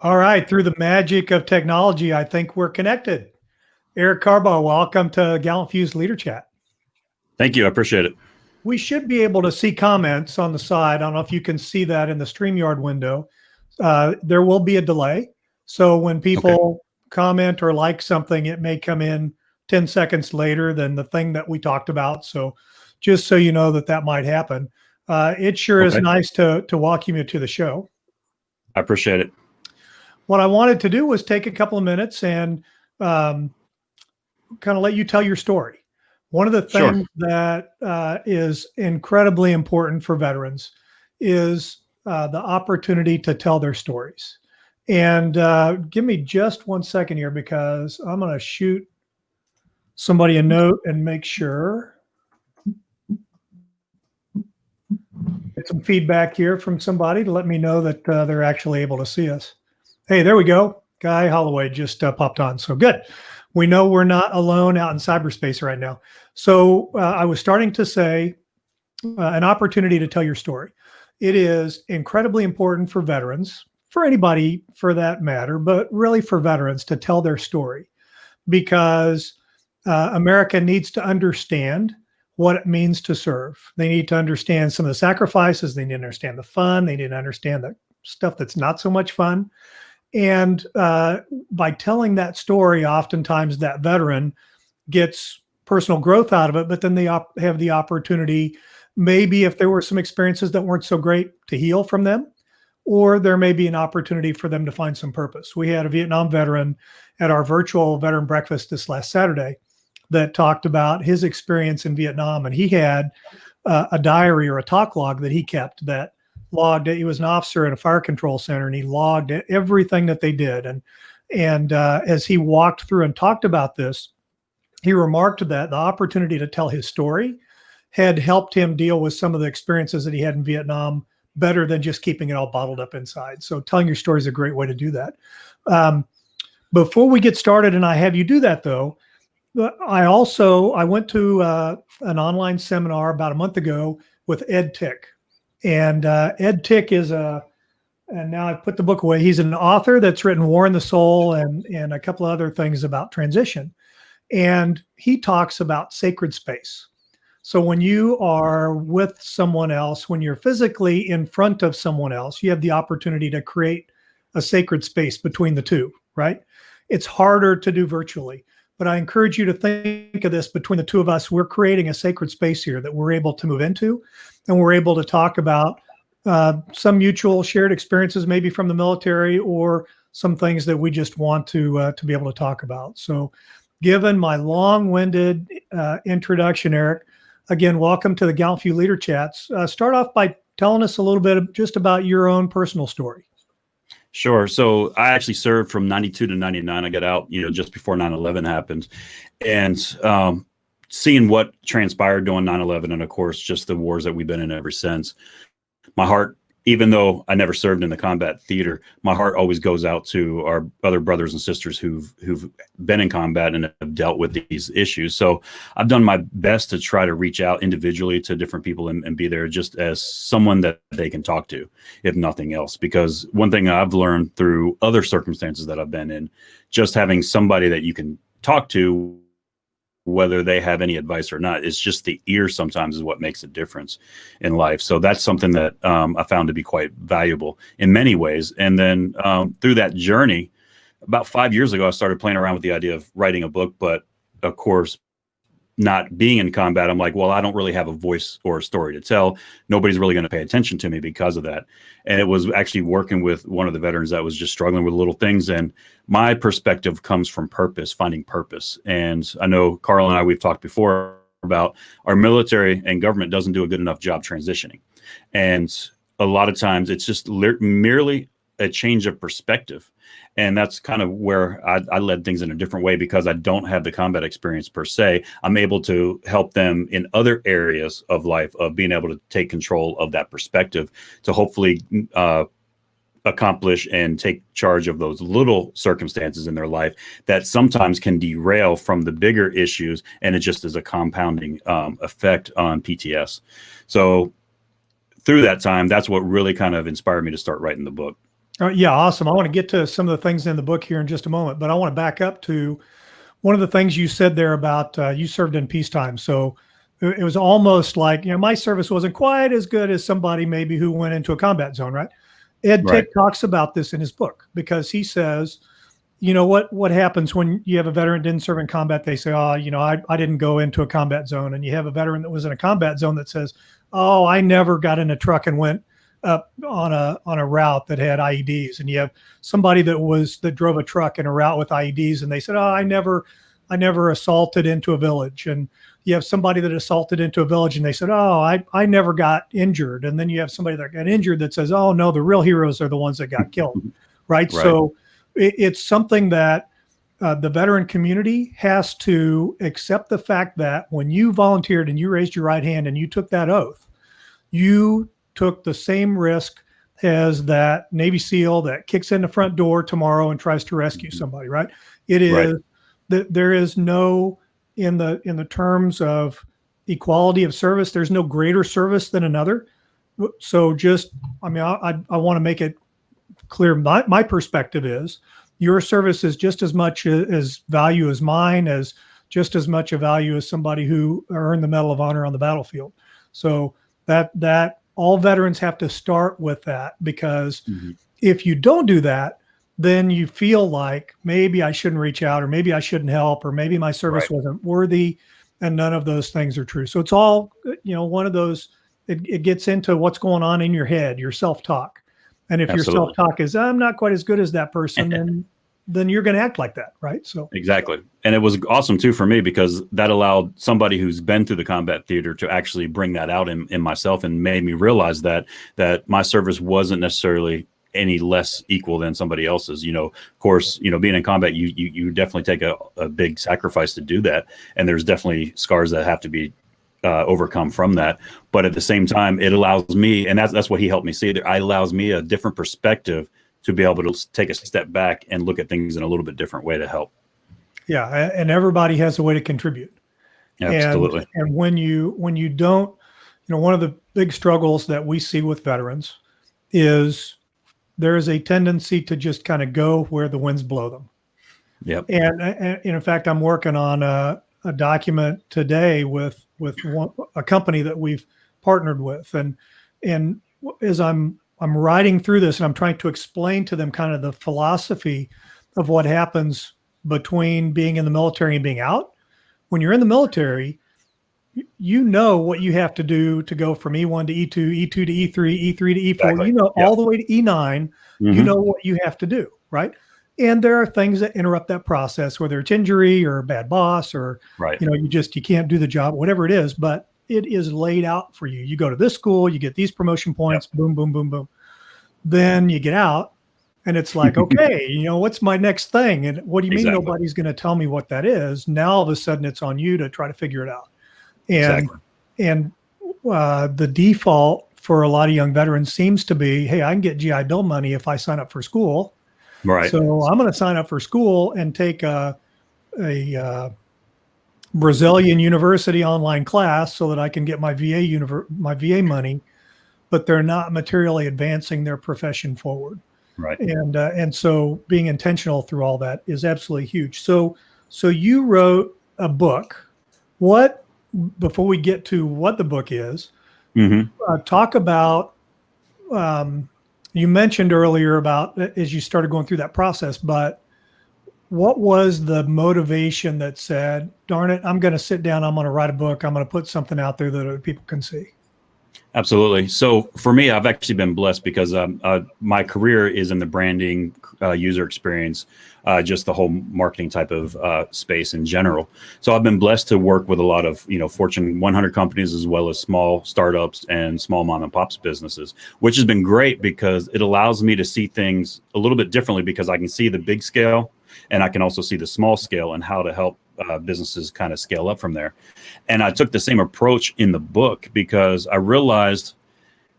All right, through the magic of technology, I think we're connected. Eric Carbaugh, welcome to GallantFew's Leader Chat. Thank you. I appreciate it. We should be able to see comments on the side. I don't know if you can see that in the StreamYard window. There will be a delay. So when people comment or like something, it may come in 10 seconds later than the thing that we talked about. So just so you know that might happen. It sure is nice to welcome you to the show. I appreciate it. What I wanted to do was take a couple of minutes and kind of let you tell your story. One of the things that is incredibly important for veterans is the opportunity to tell their stories. And give me just 1 second here, because I'm going to shoot somebody a note and make sure. Get some feedback here from somebody to let me know that they're actually able to see us. Hey, there we go. Guy Holloway just popped on. So good. We know we're not alone out in cyberspace right now. So I was starting to say an opportunity to tell your story. It is incredibly important for veterans, for anybody for that matter, but really for veterans to tell their story, because America needs to understand what it means to serve. They need to understand some of the sacrifices. They need to understand the fun. They need to understand the stuff that's not so much fun. And by telling that story, oftentimes that veteran gets personal growth out of it, but then they have the opportunity, maybe if there were some experiences that weren't so great, to heal from them, or there may be an opportunity for them to find some purpose. We had a Vietnam veteran at our virtual veteran breakfast this last Saturday that talked about his experience in Vietnam, and he had a diary or a talk log that he kept that logged it. He was an officer at a fire control center, and he logged everything that they did. And as he walked through and talked about this, he remarked that the opportunity to tell his story had helped him deal with some of the experiences that he had in Vietnam better than just keeping it all bottled up inside. So telling your story is a great way to do that. Before we get started, and I have you do that though, I went to an online seminar about a month ago with Ed Tick. And Ed Tick is and now I've put the book away. He's an author that's written War in the Soul and a couple of other things about transition. And he talks about sacred space. So when you are with someone else, when you're physically in front of someone else, you have the opportunity to create a sacred space between the two, right? It's harder to do virtually. But I encourage you to think of this between the two of us. We're creating a sacred space here that we're able to move into, and we're able to talk about some mutual shared experiences, maybe from the military, or some things that we just want to be able to talk about. So given my long-winded introduction, Eric, again, welcome to the GallantFew Leader Chats. Start off by telling us a little bit just about your own personal story. Sure. So I actually served from 92 to 99. I got out, just before 9/11 happened, and seeing what transpired during 9/11, and of course, just the wars that we've been in ever since. My heart, even though I never served in the combat theater, my heart always goes out to our other brothers and sisters who've been in combat and have dealt with these issues. So I've done my best to try to reach out individually to different people and be there just as someone that they can talk to, if nothing else. Because one thing I've learned through other circumstances that I've been in, just having somebody that you can talk to, whether they have any advice or not, it's just the ear sometimes is what makes a difference in life. So that's something that I found to be quite valuable in many ways. And then through that journey, about 5 years ago, I started playing around with the idea of writing a book. But of course, not being in combat, I'm like, well, I don't really have a voice or a story to tell. Nobody's really going to pay attention to me because of that. And it was actually working with one of the veterans that was just struggling with little things. And my perspective comes from purpose, finding purpose. And I know Carl and I, we've talked before about our military and government doesn't do a good enough job transitioning. And a lot of times it's just merely a change of perspective. And that's kind of where I led things in a different way, because I don't have the combat experience per se. I'm able to help them in other areas of life of being able to take control of that perspective to hopefully accomplish and take charge of those little circumstances in their life that sometimes can derail from the bigger issues. And it just is a compounding effect on PTS. So through that time, that's what really kind of inspired me to start writing the book. Yeah, awesome. I want to get to some of the things in the book here in just a moment, but I want to back up to one of the things you said there about you served in peacetime. So it was almost like, my service wasn't quite as good as somebody maybe who went into a combat zone, right? Ed Right. Tick talks about this in his book because he says, what happens when you have a veteran didn't serve in combat? They say, oh, I didn't go into a combat zone. And you have a veteran that was in a combat zone that says, oh, I never got in a truck and went up on a route that had IEDs. And you have somebody that drove a truck in a route with IEDs, and they said, oh, I never assaulted into a village. And you have somebody that assaulted into a village, and they said, oh, I never got injured. And then you have somebody that got injured that says, oh no, the real heroes are the ones that got killed. Right. So it's something that the veteran community has to accept the fact that when you volunteered and you raised your right hand and you took that oath, you took the same risk as that Navy SEAL that kicks in the front door tomorrow and tries to rescue somebody, right? It is that there is no, in the terms of equality of service, there's no greater service than another. So I want to make it clear. My perspective is your service is just as much as value as mine, as just as much a value as somebody who earned the Medal of Honor on the battlefield. So that all veterans have to start with that, because if you don't do that, then you feel like maybe I shouldn't reach out, or maybe I shouldn't help, or maybe my service wasn't worthy, and none of those things are true. So it's all, one of those, it gets into what's going on in your head, your self-talk. And if your self-talk is, I'm not quite as good as that person, then you're going to act like that, right? So exactly. And it was awesome too for me, because that allowed somebody who's been through the combat theater to actually bring that out in myself, and made me realize that my service wasn't necessarily any less equal than somebody else's. Of course, being in combat, you definitely take a big sacrifice to do that. And there's definitely scars that have to be overcome from that. But at the same time, it allows me, and that's what he helped me see, it allows me a different perspective to be able to take a step back and look at things in a little bit different way to help. Yeah. And everybody has a way to contribute. Absolutely. And when you don't, one of the big struggles that we see with veterans is there is a tendency to just kind of go where the winds blow them. Yep. And in fact, I'm working on a document today with a company that we've partnered with. And as I'm writing through this, and I'm trying to explain to them kind of the philosophy of what happens between being in the military and being out. When you're in the military, you know what you have to do to go from E1 to E2, E2 to E3, E3 to E4, Exactly. All the way to E9, you know what you have to do, right? And there are things that interrupt that process, whether it's injury or a bad boss, or, you can't do the job, whatever it is, but it is laid out for you. You go to this school, you get these promotion points, boom, boom, boom, boom. Then you get out and it's like, okay, what's my next thing? And what do you mean nobody's going to tell me what that is? Now, all of a sudden it's on you to try to figure it out. And the default for a lot of young veterans seems to be, hey, I can get GI Bill money if I sign up for school. Right. So I'm going to sign up for school and take a Brazilian university online class so that I can get my VA money, but they're not materially advancing their profession forward. Right. And so being intentional through all that is absolutely huge. So you wrote a book. Before we get to what the book is, talk about, you mentioned earlier about as you started going through that process, but what was the motivation that said, darn it, I'm going to sit down, I'm going to write a book, I'm going to put something out there that other people can see? Absolutely. So for me, I've actually been blessed because my career is in the branding, user experience, just the whole marketing type of space in general. So I've been blessed to work with a lot of, Fortune 100 companies, as well as small startups and small mom and pops businesses, which has been great because it allows me to see things a little bit differently, because I can see the big scale and I can also see the small scale and how to help businesses kind of scale up from there. And I took the same approach in the book because I realized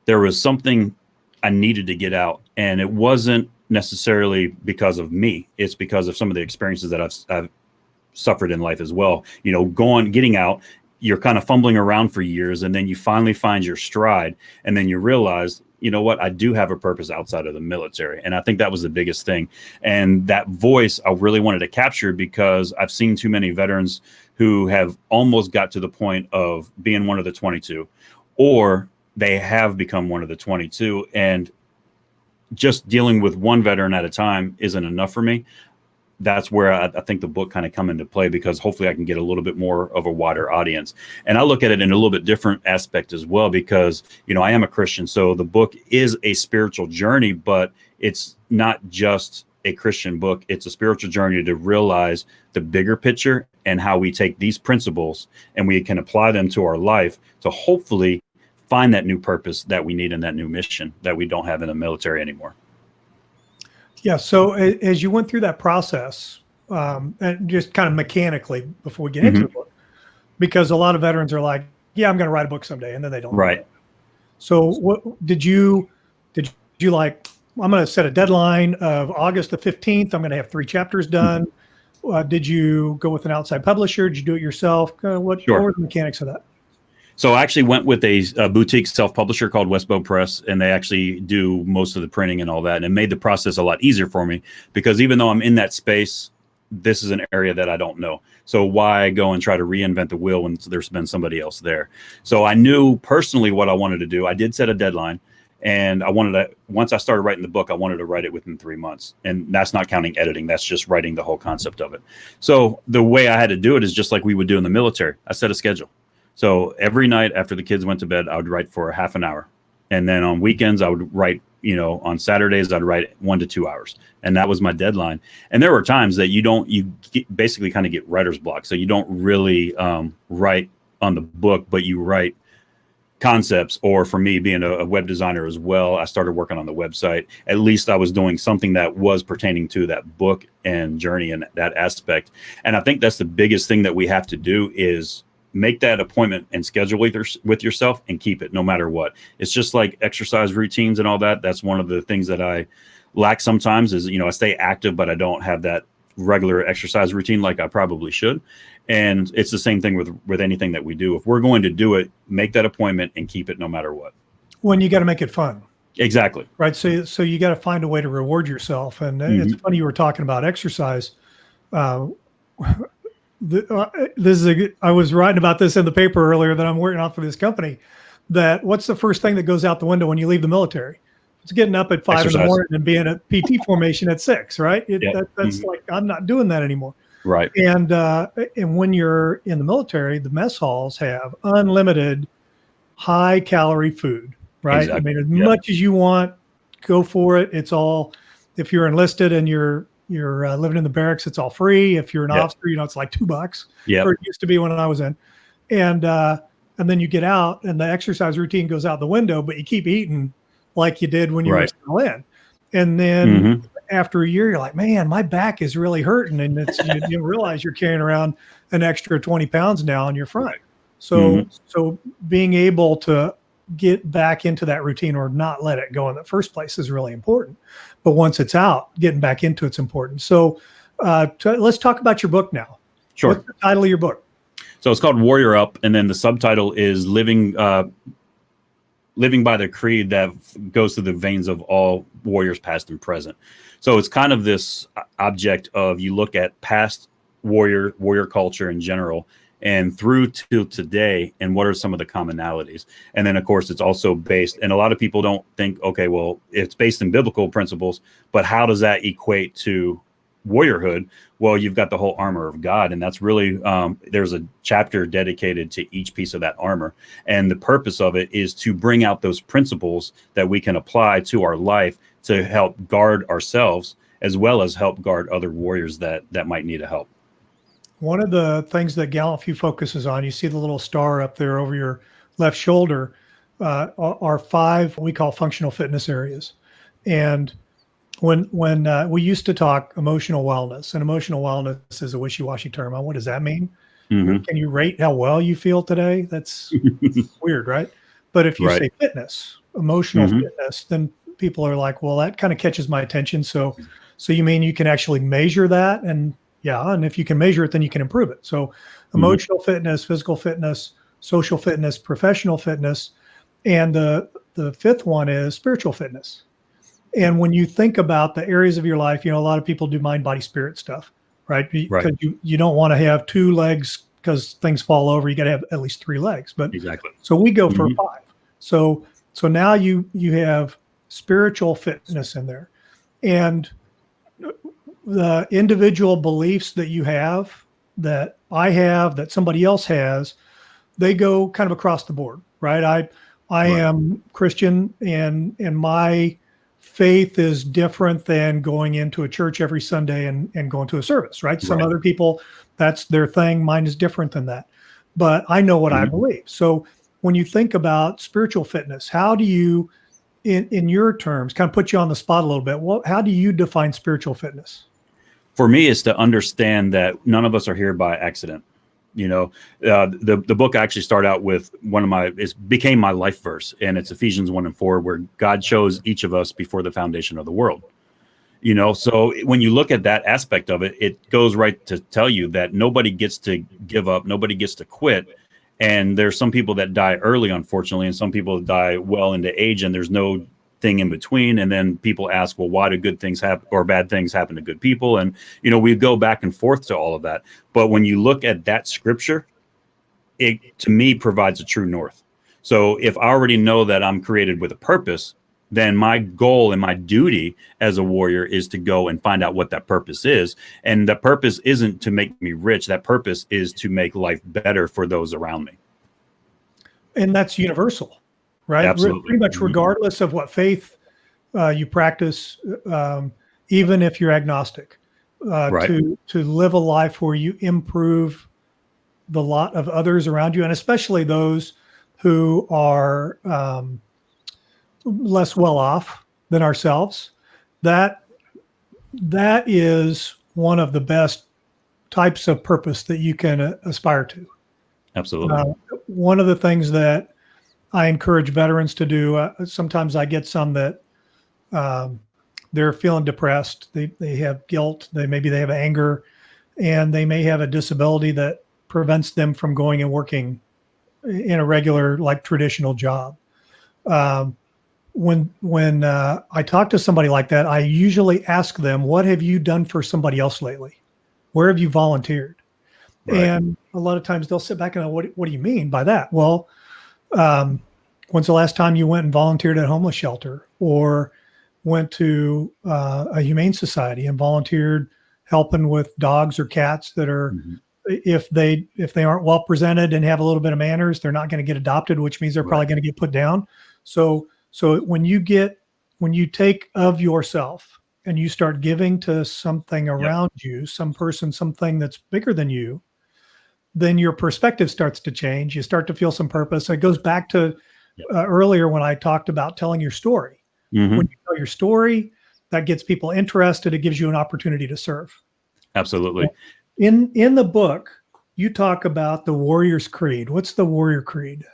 there was something I needed to get out, and it wasn't necessarily because of me. It's because of some of the experiences that I've suffered in life as well. Getting out, you're kind of fumbling around for years, and then you finally find your stride, and then you realize you know what, I do have a purpose outside of the military. And I think that was the biggest thing. And that voice I really wanted to capture, because I've seen too many veterans who have almost got to the point of being one of the 22, or they have become one of the 22. And just dealing with one veteran at a time isn't enough for me. That's where I think the book kind of come into play, because hopefully I can get a little bit more of a wider audience. And I look at it in a little bit different aspect as well, because, you know, I am a Christian. So the book is a spiritual journey, but it's not just a Christian book. It's a spiritual journey to realize the bigger picture and how we take these principles and we can apply them to our life to hopefully find that new purpose that we need in that new mission that we don't have in the military anymore. Yeah. So as you went through that process, and just kind of mechanically before we get into the book, because a lot of veterans are like, yeah, I'm going to write a book someday, and then they don't. Right. So what did you like, I'm going to set a deadline of August the 15th. I'm going to have 3 chapters done. Did you go with an outside publisher? Did you do it yourself? What were the mechanics of that? So I actually went with a boutique self-publisher called Westbow Press, and they actually do most of the printing and all that. And it made the process a lot easier for me, because even though I'm in that space, this is an area that I don't know. So why go and try to reinvent the wheel when there's been somebody else there? So I knew personally what I wanted to do. I did set a deadline, and I wanted to, once I started writing the book, I wanted to write it within 3 months. And that's not counting editing. That's just writing the whole concept of it. So the way I had to do it is just like we would do in the military. I set a schedule. So every night after the kids went to bed, I would write for a half an hour. And then on weekends, I would write, you know, on Saturdays, I'd write 1 to 2 hours. And that was my deadline. And there were times that you basically kind of get writer's block. So you don't really write on the book, but you write concepts. Or for me, being a web designer as well, I started working on the website. At least I was doing something that was pertaining to that book and journey and that aspect. And I think that's the biggest thing that we have to do is make that appointment and schedule with yourself and keep it no matter what. It's just like exercise routines and all that. That's one of the things that I lack sometimes is, you know, I stay active, but I don't have that regular exercise routine like I probably should. And it's the same thing with anything that we do. If we're going to do it, make that appointment and keep it no matter what. When you got to make it fun. Exactly. Right. So you got to find a way to reward yourself. And it's funny you were talking about exercise. I was writing about this in the paper earlier that I'm working on for this company, that what's the first thing that goes out the window when you leave the milmilitary? It's getting up at 5 in the morning and being at PT formation at 6, right? That's like, I'm not doing that anymore. Right. And when you're in the military, the mess halls have unlimited high calorie food, right? Exactly. I mean, as much as you want, go for it. It's all, if you're enlisted and you're living in the barracks, it's all free. If you're an officer, you know, it's like $2. Yeah. Or it used to be when I was in. And then you get out and the exercise routine goes out the window, but you keep eating like you did when you were still in. And then after a year, you're like, man, my back is really hurting. And it's, you realize you're carrying around an extra 20 pounds now on your front. So being able to get back into that routine or not let it go in the first place is really important. But once it's out, getting back into it's important. So let's talk about your book now. Sure. What's the title of your book? So it's called Warrior Up. And then the subtitle is Living by the Creed that goes through the veins of all warriors, past and present. So it's kind of this object of, you look at past warrior culture in general, and through to today, and what are some of the commonalities? And then, of course, it's also based, and a lot of people don't think, okay, well, it's based in biblical principles, but how does that equate to warriorhood? Well, you've got the whole armor of God, and that's really, there's a chapter dedicated to each piece of that armor. And the purpose of it is to bring out those principles that we can apply to our life to help guard ourselves, as well as help guard other warriors that might need a help. One of the things that GallantFew focuses on, you see the little star up there over your left shoulder, are 5 what we call functional fitness areas. And when we used to talk emotional wellness, and emotional wellness is a wishy-washy term. What does that mean? Can you rate how well you feel today? That's weird, right? But if you say fitness, emotional fitness, then people are like, well, that kind of catches my attention. So you mean you can actually measure that? And and if you can measure it, then you can improve it. So emotional fitness, physical fitness, social fitness, professional fitness. And the the fifth one is spiritual fitness. And when you think about the areas of your life, a lot of people do mind, body, spirit stuff, right? Because you don't want to have 2 legs because things fall over. You got to have at least 3 legs. But exactly. So we go for 5. So now you have spiritual fitness in there, and the individual beliefs that you have, that I have, that somebody else has, they go kind of across the board, right? I am Christian, and my faith is different than going into a church every Sunday and going to a service, right? Some other people, that's their thing. Mine is different than that, but I know what I believe. So when you think about spiritual fitness, how do you, in your terms, kind of put you on the spot a little bit, how do you define spiritual fitness? For me, it's to understand that none of us are here by accident. The book actually started out with became my life verse, and it's Ephesians 1:4, where God chose each of us before the foundation of the world. So when you look at that aspect of it, it goes right to tell you that nobody gets to give up, nobody gets to quit. And there's some people that die early, unfortunately, and some people die well into age, and there's no thing in between. And then people ask, well, why do good things happen or bad things happen to good people? And, we go back and forth to all of that. But when you look at that scripture, it, to me, provides a true north. So if I already know that I'm created with a purpose, then my goal and my duty as a warrior is to go and find out what that purpose is. And the purpose isn't to make me rich. That purpose is to make life better for those around me. And that's universal, right? Absolutely. Pretty much regardless of what faith you practice, even if you're agnostic, to live a life where you improve the lot of others around you, and especially those who are less well off than ourselves. That is one of the best types of purpose that you can aspire to. Absolutely. One of the things that I encourage veterans to do, sometimes I get some that they're feeling depressed. They have guilt. Maybe they have anger, and they may have a disability that prevents them from going and working in a regular, like, traditional job. When I talk to somebody like that, I usually ask them, what have you done for somebody else lately? Where have you volunteered? Right. And a lot of times they'll sit back and go, what do you mean by that? Well, when's the last time you went and volunteered at a homeless shelter, or went to a humane society and volunteered helping with dogs or cats that are, if they aren't well presented and have a little bit of manners, they're not going to get adopted, which means they're probably going to get put down. So when you take of yourself and you start giving to something around you, some person, something that's bigger than you, then your perspective starts to change. You start to feel some purpose. It goes back to earlier when I talked about telling your story. When you tell your story, that gets people interested. It gives you an opportunity to serve. Absolutely. In the book, you talk about the Warrior's Creed. What's the Warrior Creed?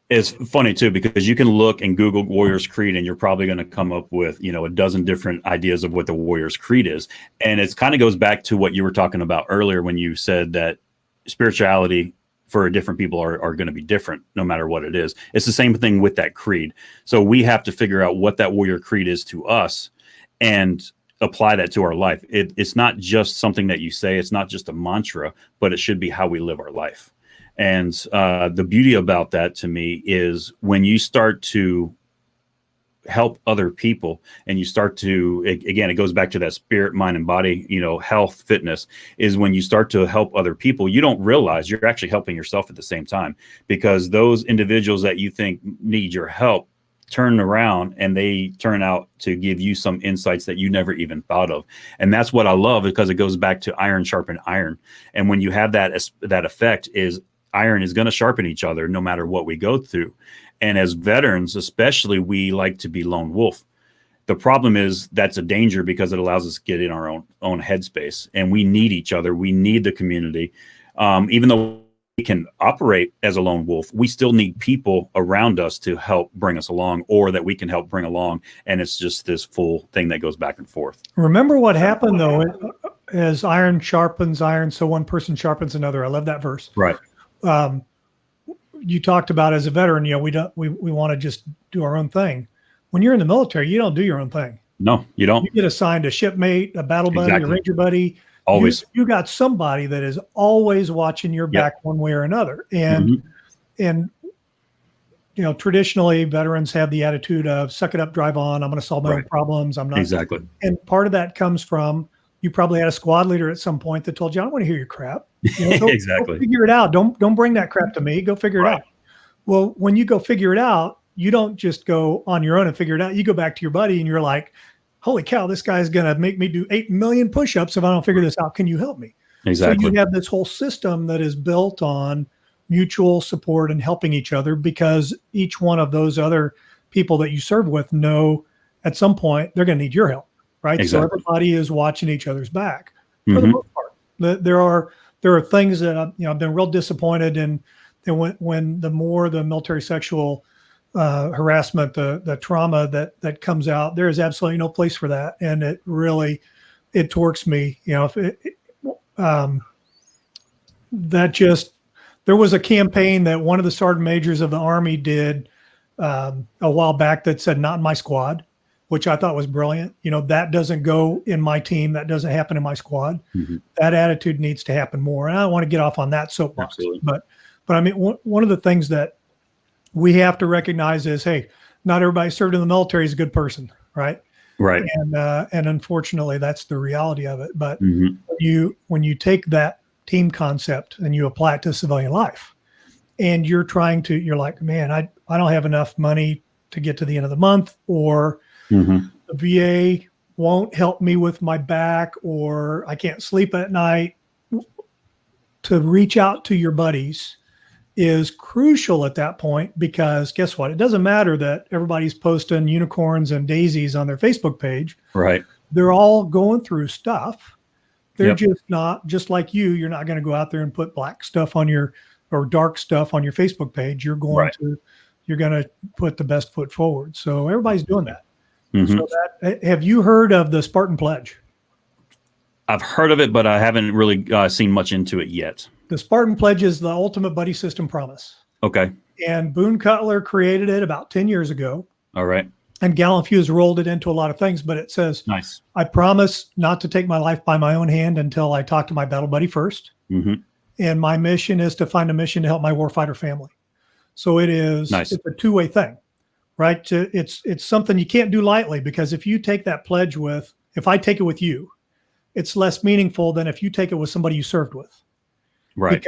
It's funny too, because you can look and Google Warrior's Creed and you're probably going to come up with, a dozen different ideas of what the Warrior's Creed is. And it kind of goes back to what you were talking about earlier when you said that spirituality for different people are going to be different no matter what it is. It's the same thing with that creed. So we have to figure out what that Warrior Creed is to us and apply that to our life. It's not just something that you say. It's not just a mantra, but it should be how we live our life. And the beauty about that to me is when you start to help other people and you start to, again, it goes back to that spirit, mind, and body, health, fitness, is when you start to help other people, you don't realize you're actually helping yourself at the same time, because those individuals that you think need your help turn around and they turn out to give you some insights that you never even thought of. And that's what I love, because it goes back to iron sharpen iron. And when you have that effect, is iron is going to sharpen each other no matter what we go through. And as veterans, especially, we like to be lone wolf. The problem is that's a danger, because it allows us to get in our own headspace, and we need each other. We need the community. Even though we can operate as a lone wolf, we still need people around us to help bring us along, or that we can help bring along. And it's just this full thing that goes back and forth. Remember what happened, though, as iron sharpens iron, so one person sharpens another. I love that verse. Right. You talked about, as a veteran, we want to just do our own thing. When you're in the military, you don't do your own thing. No, you don't. You get assigned a shipmate, a battle buddy, a ranger buddy. Always. You got somebody that is always watching your back one way or another. And you know, traditionally veterans have the attitude of suck it up, drive on. I'm going to solve my own problems. I'm not. Exactly. And part of that comes from, you probably had a squad leader at some point that told you, I don't want to hear your crap. You know, go figure it out. Don't bring that crap to me. Go figure it out. Well, when you go figure it out, you don't just go on your own and figure it out. You go back to your buddy and you're like, holy cow, this guy's going to make me do 8 million push-ups if I don't figure this out. Can you help me? Exactly. So you have this whole system that is built on mutual support and helping each other, because each one of those other people that you serve with know at some point they're going to need your help, right? So everybody is watching each other's back for the most part. There are things that I've been real disappointed in. When the more the military sexual harassment, the trauma that comes out, there is absolutely no place for that, and it torques me. You know, there was a campaign that one of the sergeant majors of the Army did a while back that said "not in my squad," which I thought was brilliant. You know, that doesn't go in my team. That doesn't happen in my squad. That attitude needs to happen more. And I don't want to get off on that soapbox, but I mean, one of the things that we have to recognize is, hey, not everybody served in the military is a good person, right? Right. And unfortunately, that's the reality of it. But when you take that team concept and you apply it to civilian life, and you're like, man, I don't have enough money to get to the end of the month, or the VA won't help me with my back, or I can't sleep at night. To reach out to your buddies is crucial at that point, because guess what? It doesn't matter that everybody's posting unicorns and daisies on their Facebook page. Right. They're all going through stuff. They're just not, just like you're not going to go out there and put black stuff on or dark stuff on your Facebook page. You're going to put the best foot forward. So everybody's doing that. So have you heard of the Spartan Pledge? I've heard of it, but I haven't really seen much into it yet. The Spartan Pledge is the ultimate buddy system promise. Okay. And Boone Cutler created it about 10 years ago. All right. And GallantFew has rolled it into a lot of things, but it says, nice. I promise not to take my life by my own hand until I talk to my battle buddy first. And my mission is to find a mission to help my warfighter family. So it's a two-way thing, right? It's something you can't do lightly, because if you take that pledge if I take it with you, it's less meaningful than if you take it with somebody you served with. Right.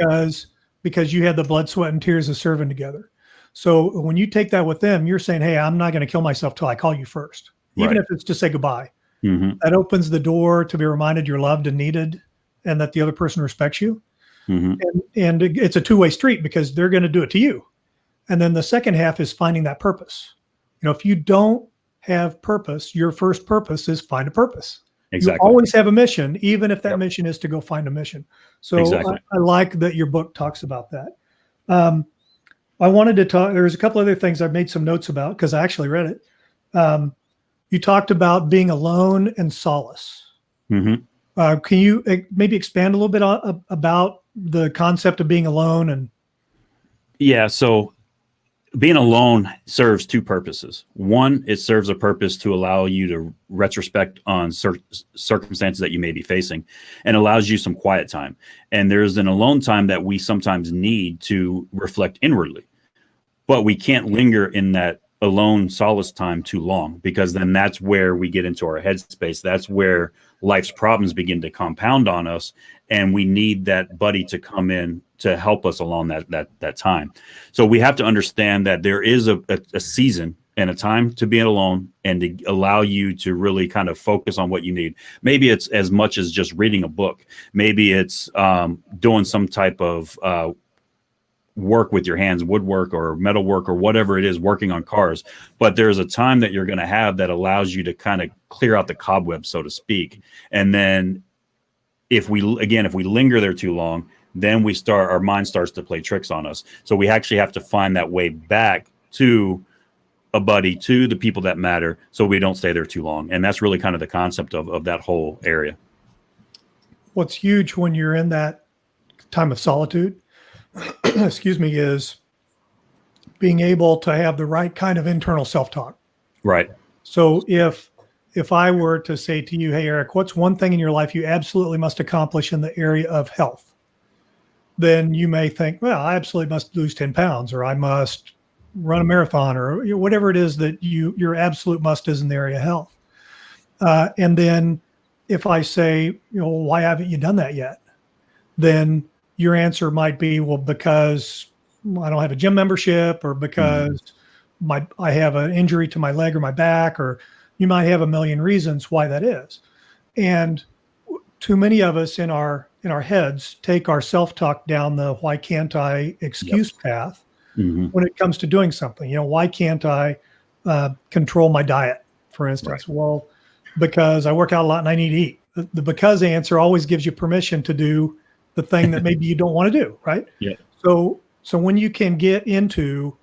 Because you had the blood, sweat, and tears of serving together. So when you take that with them, you're saying, hey, I'm not going to kill myself till I call you first, even if it's to say goodbye. That opens the door to be reminded you're loved and needed, and that the other person respects you. And it's a two-way street, because they're going to do it to you. And then the second half is finding that purpose. You know, if you don't have purpose, your first purpose is find a purpose. Exactly. You always have a mission, even if that mission is to go find a mission. So I like that your book talks about that. I wanted to talk, there's a couple other things I've made some notes about, because I actually read it. You talked about being alone and solace. Can you maybe expand a little bit about the concept of being alone? Yeah, so being alone serves two purposes. One, it serves a purpose to allow you to retrospect on circumstances that you may be facing, and allows you some quiet time. And there's an alone time that we sometimes need to reflect inwardly, but we can't linger in that alone solace time too long, because then that's where we get into our headspace. That's where life's problems begin to compound on us, and we need that buddy to come in to help us along that time. So we have to understand that there is a season and a time to be alone, and to allow you to really kind of focus on what you need. Maybe it's as much as just reading a book. Maybe it's doing some type of work with your hands, woodwork or metal work or whatever it is, working on cars. But there's a time that you're going to have that allows you to kind of clear out the cobwebs, so to speak. And then if we linger there too long, then our mind starts to play tricks on us. So we actually have to find that way back to a buddy, to the people that matter, so we don't stay there too long. And that's really kind of the concept of that whole area. What's huge when you're in that time of solitude, excuse me, is being able to have the right kind of internal self-talk. Right. So if I were to say to you, hey, Eric, what's one thing in your life you absolutely must accomplish in the area of health? Then you may think, well, I absolutely must lose 10 pounds, or I must run a marathon, or whatever it is that your absolute must is in the area of health. And then if I say, why haven't you done that yet? Then your answer might be, well, because I don't have a gym membership, or because I have an injury to my leg or my back, or you might have a million reasons why that is. And too many of us in our heads take our self-talk down the why can't I excuse path when it comes to doing something. Why can't I control my diet, for instance? Right. Well, because I work out a lot and I need to eat. The because answer always gives you permission to do the thing that maybe you don't want to do, right? Yeah. So when you can get into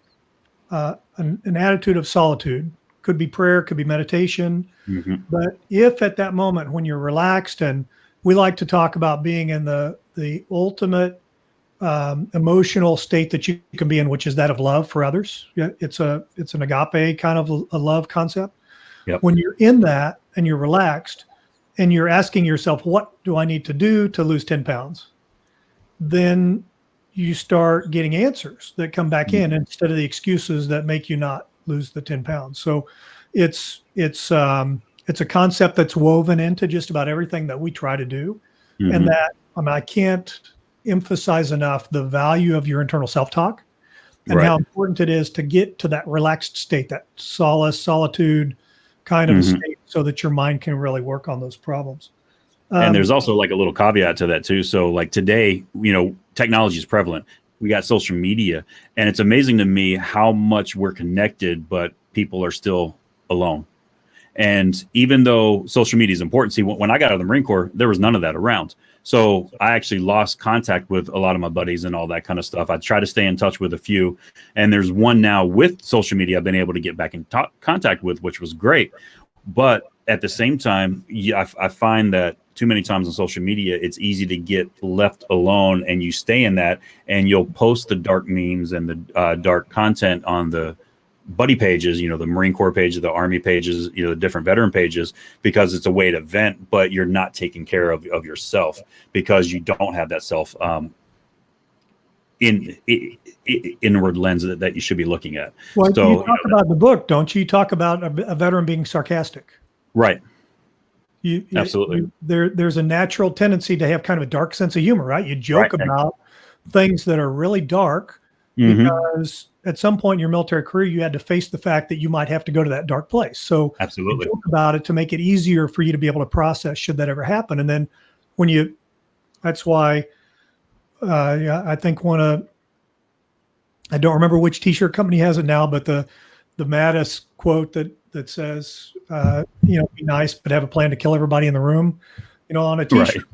an attitude of solitude, could be prayer, could be meditation, but if at that moment when you're relaxed, and we like to talk about being in the ultimate emotional state that you can be in, which is that of love for others. It's an agape kind of a love concept. Yep. When you're in that and you're relaxed and you're asking yourself, what do I need to do to lose 10 pounds? Then you start getting answers that come back in instead of the excuses that make you not lose the 10 pounds. So it's a concept that's woven into just about everything that we try to do. And that, I can't emphasize enough the value of your internal self-talk and how important it is to get to that relaxed state, that solitude kind of a state, so that your mind can really work on those problems. And there's also like a little caveat to that too. So like today, technology is prevalent. We got social media, and it's amazing to me how much we're connected, but people are still alone. And even though social media is important, see, when I got out of the Marine Corps, there was none of that around. So I actually lost contact with a lot of my buddies and all that kind of stuff. I try to stay in touch with a few. And there's one now with social media I've been able to get back in contact with, which was great. But at the same time, I find that too many times on social media, it's easy to get left alone, and you stay in that, and you'll post the dark memes and the dark content on the buddy pages, the Marine Corps pages, the Army pages, the different veteran pages, because it's a way to vent, but you're not taking care of yourself because you don't have that self inward lens that you should be looking at. Well, so, you talk about the book, don't you? You talk about a veteran being sarcastic. Right. Absolutely. There's a natural tendency to have kind of a dark sense of humor, right? You joke about things that are really dark because at some point in your military career, you had to face the fact that you might have to go to that dark place. So absolutely, you joke about it to make it easier for you to be able to process should that ever happen. And then that's why I think I don't remember which t-shirt company has it now, but the Mattis quote that says, be nice, but have a plan to kill everybody in the room, on a t-shirt.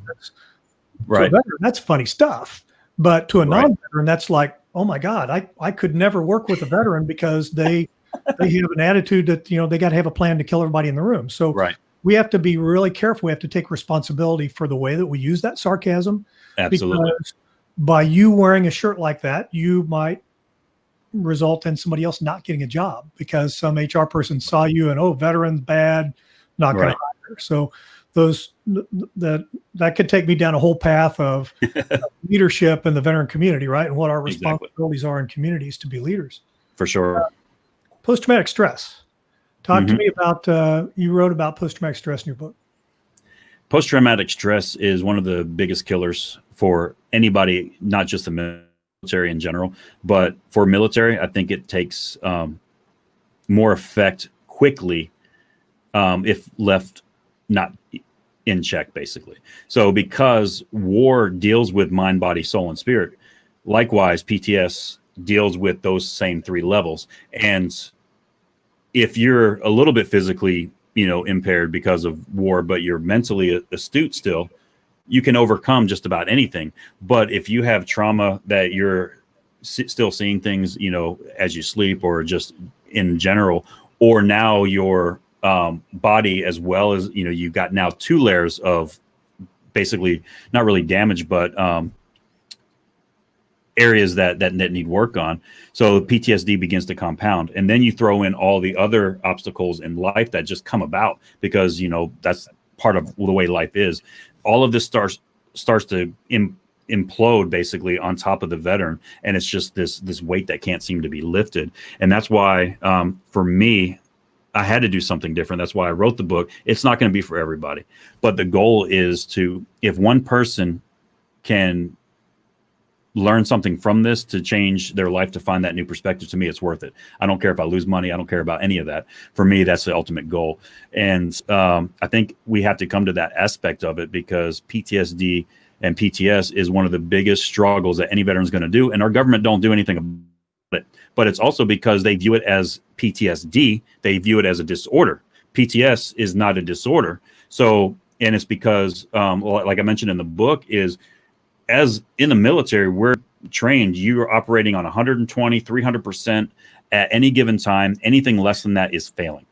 Right. To a veteran, that's funny stuff. But to a non-veteran, that's like, oh my God, I could never work with a veteran because they have an attitude that, they got to have a plan to kill everybody in the room. So we have to be really careful. We have to take responsibility for the way that we use that sarcasm. Absolutely. Because by you wearing a shirt like that, you might result in somebody else not getting a job because some HR person saw you and, veterans bad, not going to hire. So that could take me down a whole path of leadership in the veteran community, right? And what our responsibilities are in communities to be leaders. For sure. Post-traumatic stress. Talk to me about, you wrote about post-traumatic stress in your book. Post-traumatic stress is one of the biggest killers for anybody, not just the military in general, but for military, I think it takes more effect quickly if left not in check, basically. So because war deals with mind, body, soul, and spirit, likewise, PTS deals with those same three levels. And if you're a little bit physically, impaired because of war, but you're mentally astute still, you can overcome just about anything. But if you have trauma that you're still seeing things, as you sleep or just in general, or now your body as well as, you've got now two layers of basically not really damage, but areas that need work on. So PTSD begins to compound, and then you throw in all the other obstacles in life that just come about because, you know, that's part of the way life is. All of this starts to implode basically on top of the veteran, and it's just this weight that can't seem to be lifted. And that's why for me, I had to do something different. That's why I wrote the book. It's not going to be for everybody, but the goal is to, if one person can learn something from this to change their life, to find that new perspective, to me, it's worth it. I don't care if I lose money. I don't care about any of that. For me, that's the ultimate goal. And I think we have to come to that aspect of it, because PTSD and PTS is one of the biggest struggles that any veteran is going to do. And our government don't do anything about it. But it's also because they view it as PTSD. They view it as a disorder. PTS is not a disorder. So, and it's because, like I mentioned in the book, is as in the military, we're trained, you're operating on 120, 300% at any given time. Anything less than that is failing.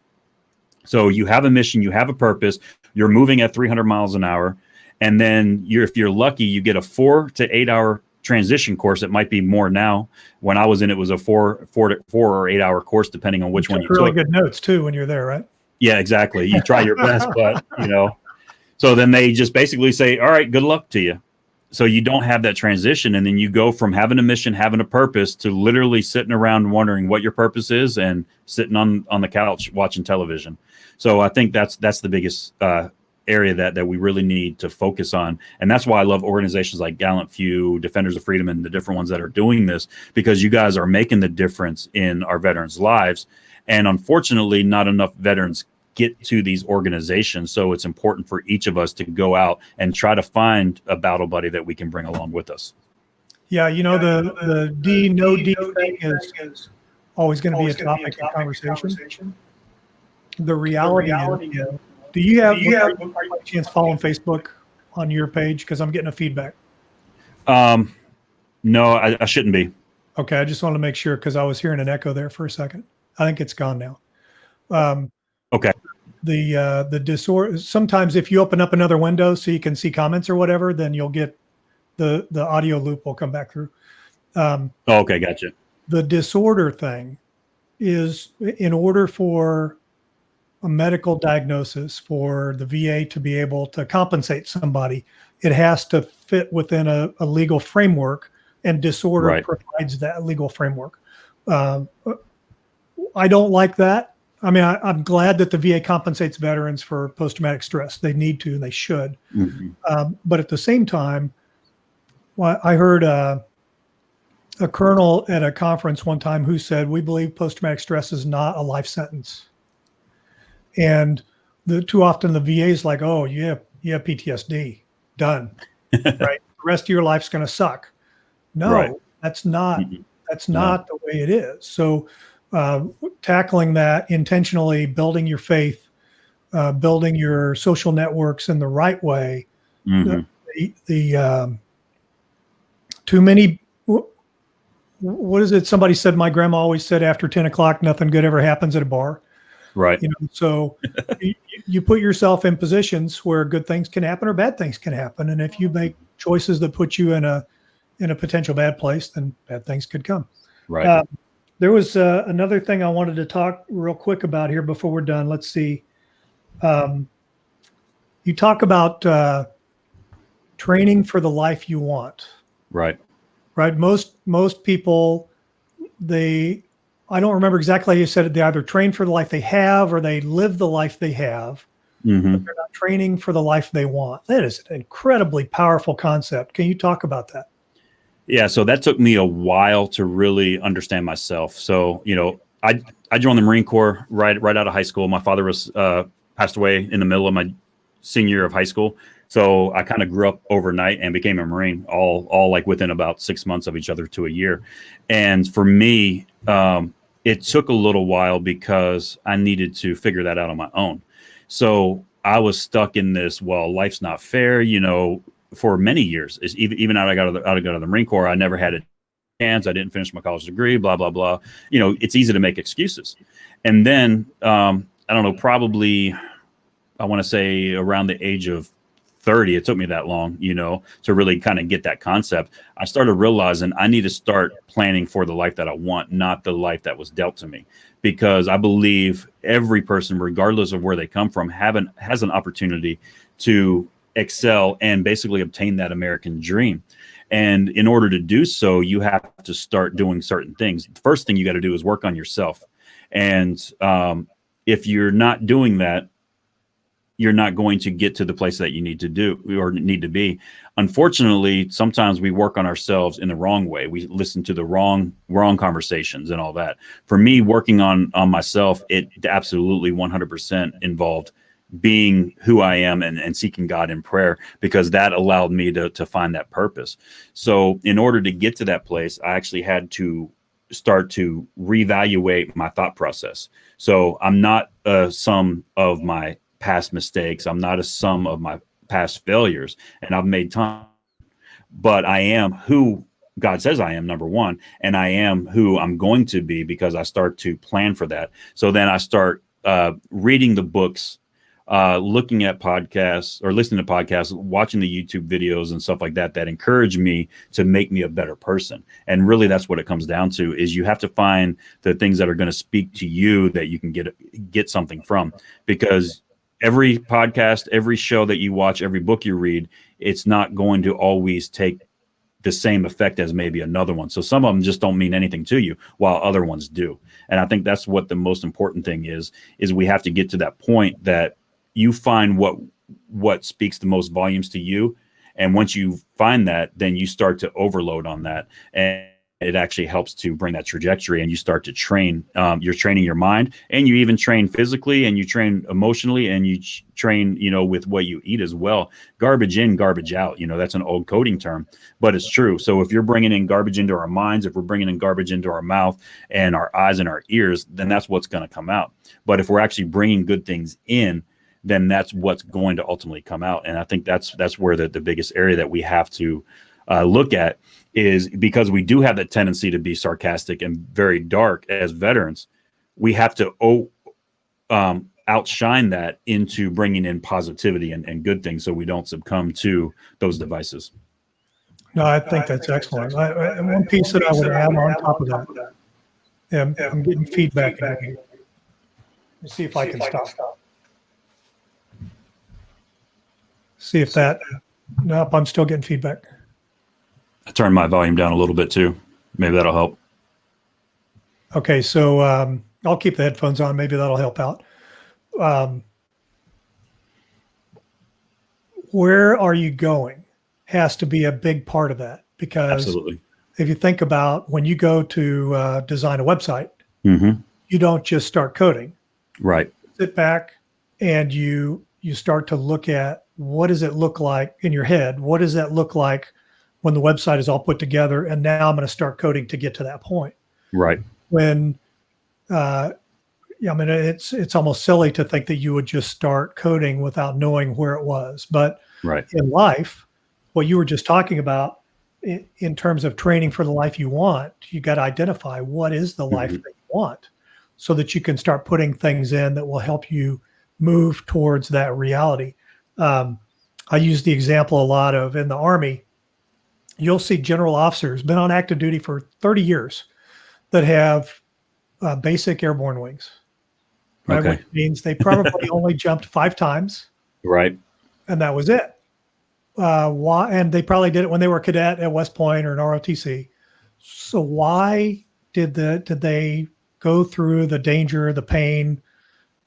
So you have a mission, you have a purpose, you're moving at 300 miles an hour. And then if you're lucky, you get a 4 to 8 hour transition course. It might be more now. When I was in, it was a 4 or 8 hour course, depending on which one you took. Really good notes too when you're there, right? Yeah, exactly. You try your best, but you know, so then they just basically say, all right, good luck to you. So you don't have that transition. And then you go from having a mission, having a purpose, to literally sitting around wondering what your purpose is and sitting on the couch watching television. So I think that's the biggest area that we really need to focus on. And that's why I love organizations like GallantFew, Defenders of Freedom, and the different ones that are doing this, because you guys are making the difference in our veterans' lives. And unfortunately, not enough veterans get to these organizations. So it's important for each of us to go out and try to find a battle buddy that we can bring along with us. Yeah, you know, the no D thing is always going to be a topic of conversation. The reality is, do you have a chance to follow on Facebook on your page? Because I'm getting a feedback. No, I shouldn't be. Okay, I just wanted to make sure, because I was hearing an echo there for a second. I think it's gone now. Okay. The disorder. Sometimes if you open up another window so you can see comments or whatever, then you'll get the audio loop will come back through. Okay, gotcha. The disorder thing is, in order for a medical diagnosis, for the VA to be able to compensate somebody, it has to fit within a legal framework, and disorder provides that legal framework. I don't like that. I mean, I'm glad that the VA compensates veterans for post-traumatic stress. They need to, and they should. Mm-hmm. But at the same time, I heard a colonel at a conference one time who said, "We believe post-traumatic stress is not a life sentence." And too often the VA is like, "Oh, you have PTSD, done, right? The rest of your life's going to suck." No, that's not. Mm-hmm. That's not the way it is. So tackling that intentionally, building your faith, building your social networks in the right way. Mm-hmm. The too many. What is it? Somebody said, my grandma always said, after 10 o'clock, nothing good ever happens at a bar. Right. You know, so you put yourself in positions where good things can happen or bad things can happen. And if you make choices that put you in a potential bad place, then bad things could come. Right. There was another thing I wanted to talk real quick about here before we're done. Let's see. You talk about training for the life you want. Right. Right. Most people, I don't remember exactly how you said it. They either train for the life they have or they live the life they have. Mm-hmm. But they're not training for the life they want. That is an incredibly powerful concept. Can you talk about that? Yeah, so that took me a while to really understand myself. So, you know, I joined the Marine Corps right out of high school. My father was passed away in the middle of my senior year of high school. So I kind of grew up overnight and became a Marine, all like within about 6 months of each other to a year. And for me, it took a little while because I needed to figure that out on my own. So I was stuck in this, well, life's not fair, you know, for many years. Even out of the Marine Corps, I never had a chance. I didn't finish my college degree, blah, blah, blah. You know, it's easy to make excuses. And then, I don't know, probably, I want to say around the age of 30. It took me that long, to really kind of get that concept. I started realizing I need to start planning for the life that I want, not the life that was dealt to me, because I believe every person, regardless of where they come from, has an opportunity to excel and basically obtain that American dream. And in order to do so, you have to start doing certain things. The first thing you got to do is work on yourself. And if you're not doing that, you're not going to get to the place that you need to do or need to be. Unfortunately, sometimes we work on ourselves in the wrong way. We listen to the wrong conversations and all that. For me, working on myself, it absolutely 100% involved being who I am and seeking God in prayer, because that allowed me to find that purpose. So in order to get to that place, I actually had to start to reevaluate my thought process. So I'm not a sum of my past mistakes. I'm not a sum of my past failures, and I've made time, but I am who God says I am, number one, and I am who I'm going to be because I start to plan for that. So then I start reading the books, looking at podcasts or listening to podcasts, watching the YouTube videos and stuff like that encourage me to make me a better person. And really that's what it comes down to, is you have to find the things that are going to speak to you that you can get something from, because every podcast, every show that you watch, every book you read, it's not going to always take the same effect as maybe another one. So some of them just don't mean anything to you, while other ones do. And I think that's what the most important thing is we have to get to that point that you find what speaks the most volumes to you. And once you find that, then you start to overload on that. And it actually helps to bring that trajectory, and you start to train. You're training your mind, and you even train physically, and you train emotionally, and you train, with what you eat as well. Garbage in, garbage out. That's an old coding term, but it's true. So if you're bringing in garbage into our minds, if we're bringing in garbage into our mouth and our eyes and our ears, then that's what's going to come out. But if we're actually bringing good things in, then that's what's going to ultimately come out. And I think that's where the biggest area that we have to look at is, because we do have that tendency to be sarcastic and very dark as veterans. We have to outshine that into bringing in positivity and good things, so we don't succumb to those devices. No, I think that's excellent. And one piece that I would add on top of that, I'm getting feedback. Let me see if I can stop. See if that, nope, I'm still getting feedback. I turned my volume down a little bit too. Maybe that'll help. Okay, so I'll keep the headphones on. Maybe that'll help out. Where are you going has to be a big part of that, because absolutely, if you think about when you go to design a website, mm-hmm. you don't just start coding. Right. Sit back and you start to look at, what does it look like in your head? What does that look like when the website is all put together? And now I'm going to start coding to get to that point. Right. When, it's almost silly to think that you would just start coding without knowing where it was. But right. In life, what you were just talking about in terms of training for the life you want, you got to identify what is the life that you want, so that you can start putting things in that will help you move towards that reality. I use the example a lot of in the Army. You'll see general officers been on active duty for 30 years that have basic airborne wings, right? Okay. Which means they probably only jumped 5 times, right? And that was it. Why? And they probably did it when they were a cadet at West Point or an ROTC. So why did they go through the danger, the pain,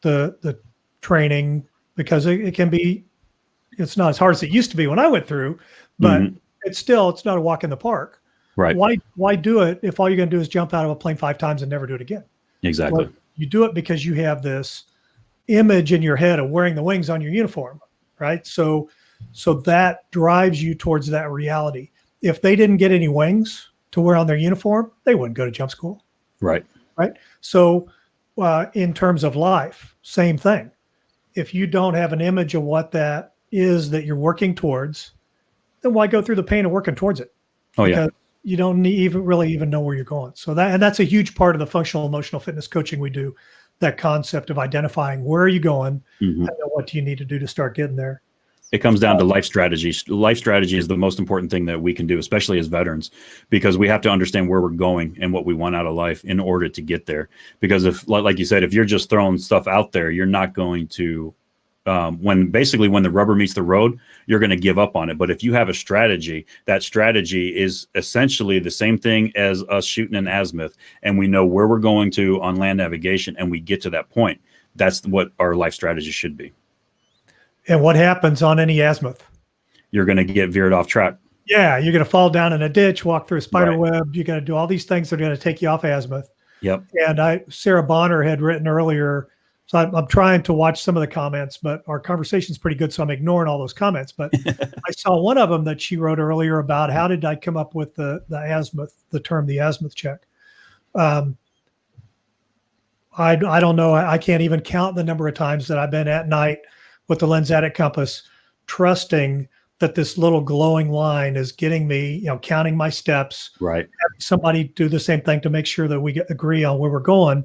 the training? Because it can be. It's not as hard as it used to be when I went through, but it's not a walk in the park. Right. Why do it if all you're going to do is jump out of a plane 5 times and never do it again? Exactly. Well, you do it because you have this image in your head of wearing the wings on your uniform, right? So that drives you towards that reality. If they didn't get any wings to wear on their uniform, they wouldn't go to jump school. Right. Right. So in terms of life, same thing. If you don't have an image of what that is that you're working towards, then why go through the pain of working towards it? Oh, because you don't even know where you're going. So that's a huge part of the functional emotional fitness coaching we do, that concept of identifying where are you going and then what do you need to do to start getting there. It comes down to life strategy. Life strategy is the most important thing that we can do, especially as veterans, because we have to understand where we're going and what we want out of life in order to get there. Because if, like you said, if you're just throwing stuff out there, you're not going to, when the rubber meets the road, you're going to give up on it. But if you have a strategy, that strategy is essentially the same thing as us shooting an azimuth, and we know where we're going to on land navigation, and we get to that point. That's what our life strategy should be. And what happens on any azimuth? You're going to get veered off track. Yeah, you're going to fall down in a ditch, walk through a spider Right. web. You're going to do all these things that are going to take you off azimuth. Yep. And Sarah Bonner had written earlier, so I'm trying to watch some of the comments, but our conversation's pretty good, so I'm ignoring all those comments. But I saw one of them that she wrote earlier about how did I come up with the azimuth, the term the azimuth check. I don't know. I can't even count the number of times that I've been at night with the lensatic compass, trusting that this little glowing line is getting me, counting my steps. Right. Having somebody do the same thing to make sure that we agree on where we're going,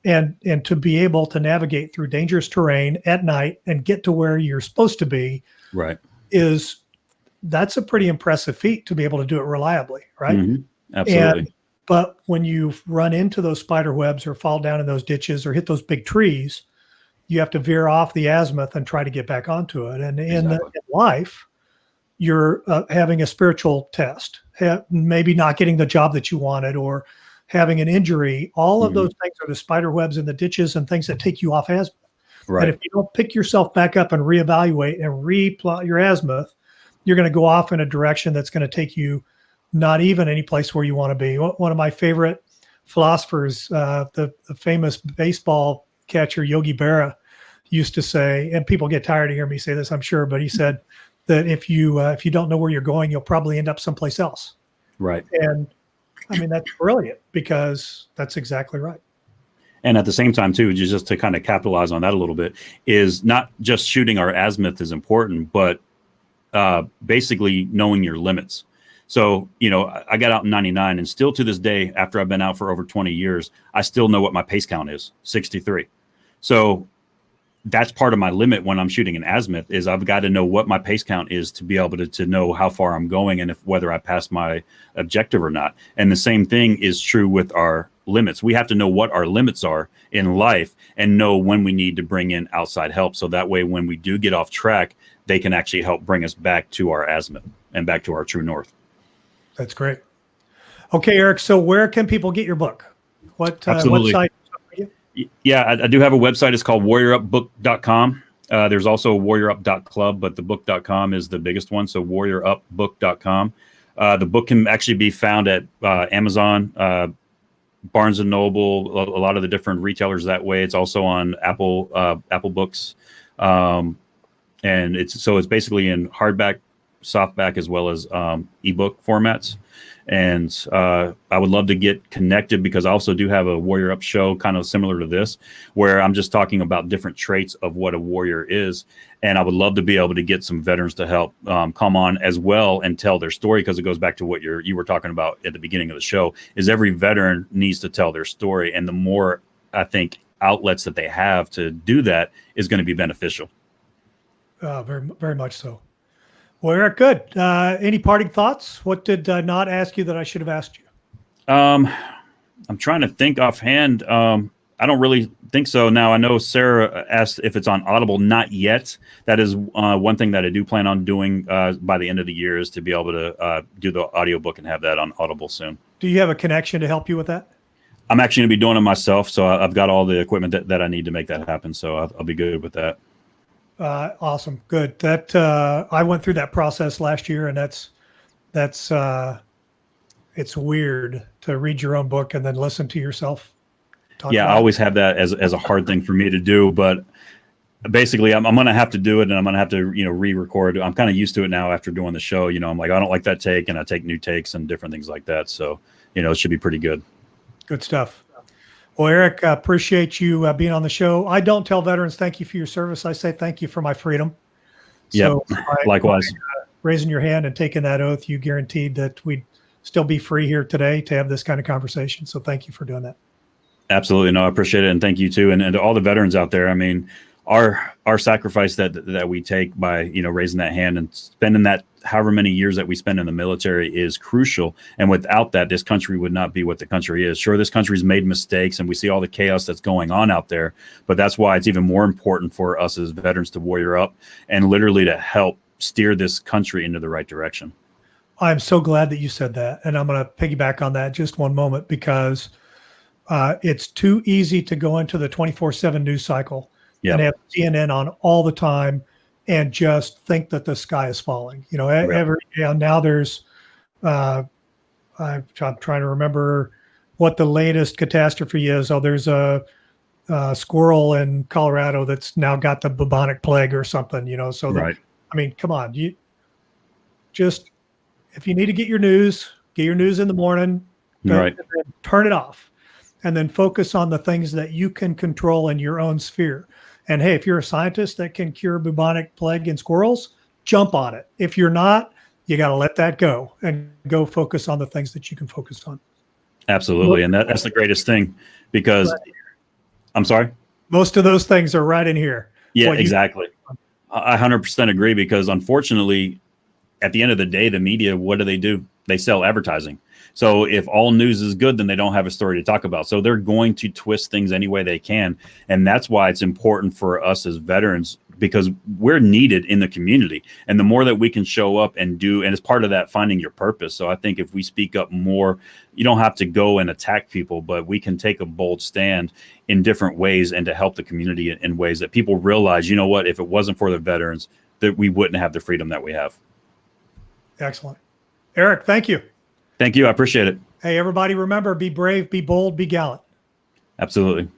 and to be able to navigate through dangerous terrain at night and get to where you're supposed to be. Right. That's a pretty impressive feat to be able to do it reliably. Right. Mm-hmm. Absolutely. But when you run into those spider webs or fall down in those ditches or hit those big trees, you have to veer off the azimuth and try to get back onto it. And in life, you're having a spiritual test, maybe not getting the job that you wanted or having an injury. All of those things are the spider webs in the ditches and things that take you off azimuth. Right. And if you don't pick yourself back up and reevaluate and replot your azimuth, you're going to go off in a direction that's going to take you not even any place where you want to be. One of my favorite philosophers, the famous baseball catcher Yogi Berra, used to say, and people get tired of hearing me say this, I'm sure, but he said that if you don't know where you're going, you'll probably end up someplace else. Right. And I mean, that's brilliant because that's exactly right. And at the same time, too, just to kind of capitalize on that a little bit, is not just shooting our azimuth is important, but basically knowing your limits. So, I got out in 99, and still to this day, after I've been out for over 20 years, I still know what my pace count is, 63. So that's part of my limit when I'm shooting an azimuth is I've got to know what my pace count is to be able to know how far I'm going and whether I pass my objective or not. And the same thing is true with our limits. We have to know what our limits are in life and know when we need to bring in outside help. So that way, when we do get off track, they can actually help bring us back to our azimuth and back to our true north. That's great. Okay, Eric. So where can people get your book? What website? Yeah, I do have a website. It's called warriorupbook.com. There's also warriorup.club, but the book.com is the biggest one. So warriorupbook.com. The book can actually be found at Amazon, Barnes & Noble, a lot of the different retailers that way. It's also on Apple Books. And it's basically in hardback, softback, as well as ebook formats. And I would love to get connected because I also do have a Warrior Up show kind of similar to this, where I'm just talking about different traits of what a warrior is. And I would love to be able to get some veterans to help come on as well and tell their story, because it goes back to what you were talking about at the beginning of the show, is every veteran needs to tell their story. And the more, I think, outlets that they have to do that is going to be beneficial. Very, very much so. Well, Eric, good. Any parting thoughts? What did I not ask you that I should have asked you? I'm trying to think offhand. I don't really think so. Now, I know Sarah asked if it's on Audible. Not yet. That is one thing that I do plan on doing by the end of the year, is to be able to do the audiobook and have that on Audible soon. Do you have a connection to help you with that? I'm actually going to be doing it myself. So I've got all the equipment that I need to make that happen. So I'll be good with that. Awesome. Good. That I went through that process last year, and that's it's weird to read your own book and then listen to yourself talk. Yeah, I always have that as a hard thing for me to do, but basically I'm going to have to do it, and I'm going to have to, re-record. I'm kind of used to it now after doing the show. I'm like, I don't like that take, and I take new takes and different things like that. So, it should be pretty good. Good stuff. Well, Eric, appreciate you being on the show. I don't tell veterans thank you for your service. I say thank you for my freedom. Yeah, likewise. Raising your hand and taking that oath, you guaranteed that we'd still be free here today to have this kind of conversation. So thank you for doing that. Absolutely. No, I appreciate it. And thank you too. And to all the veterans out there, I mean, our sacrifice that we take by, you know, raising that hand and spending that however many years that we spend in the military is crucial. And without that, this country would not be what the country is. Sure, this country's made mistakes and we see all the chaos that's going on out there, but that's why it's even more important for us as veterans to warrior up and literally to help steer this country into the right direction. I'm so glad that you said that. And I'm going to piggyback on that just one moment, because it's too easy to go into the 24/7 news cycle and have CNN on all the time and just think that the sky is falling. You know, now there's, I'm trying to remember what the latest catastrophe is. Oh, there's a squirrel in Colorado that's now got the bubonic plague or something, you know, so I mean, come on, you just, if you need to get your news in the morning, turn it off, and then focus on the things that you can control in your own sphere. And hey, if you're a scientist that can cure bubonic plague in squirrels, jump on it. If you're not, you got to let that go and go focus on the things that you can focus on. Absolutely. And that's the greatest thing, because I'm sorry. Most of those things are right in here. Yeah, exactly. I 100% agree, because unfortunately, at the end of the day, the media, what do? They sell advertising. So if all news is good, then they don't have a story to talk about. So they're going to twist things any way they can. And that's why it's important for us as veterans, because we're needed in the community. And the more that we can show up and do, and it's part of that finding your purpose. So I think if we speak up more, you don't have to go and attack people, but we can take a bold stand in different ways and to help the community in ways that people realize, you know what, if it wasn't for the veterans, that we wouldn't have the freedom that we have. Excellent. Eric, thank you. Thank you. I appreciate it. Hey, everybody, remember, be brave, be bold, be gallant. Absolutely.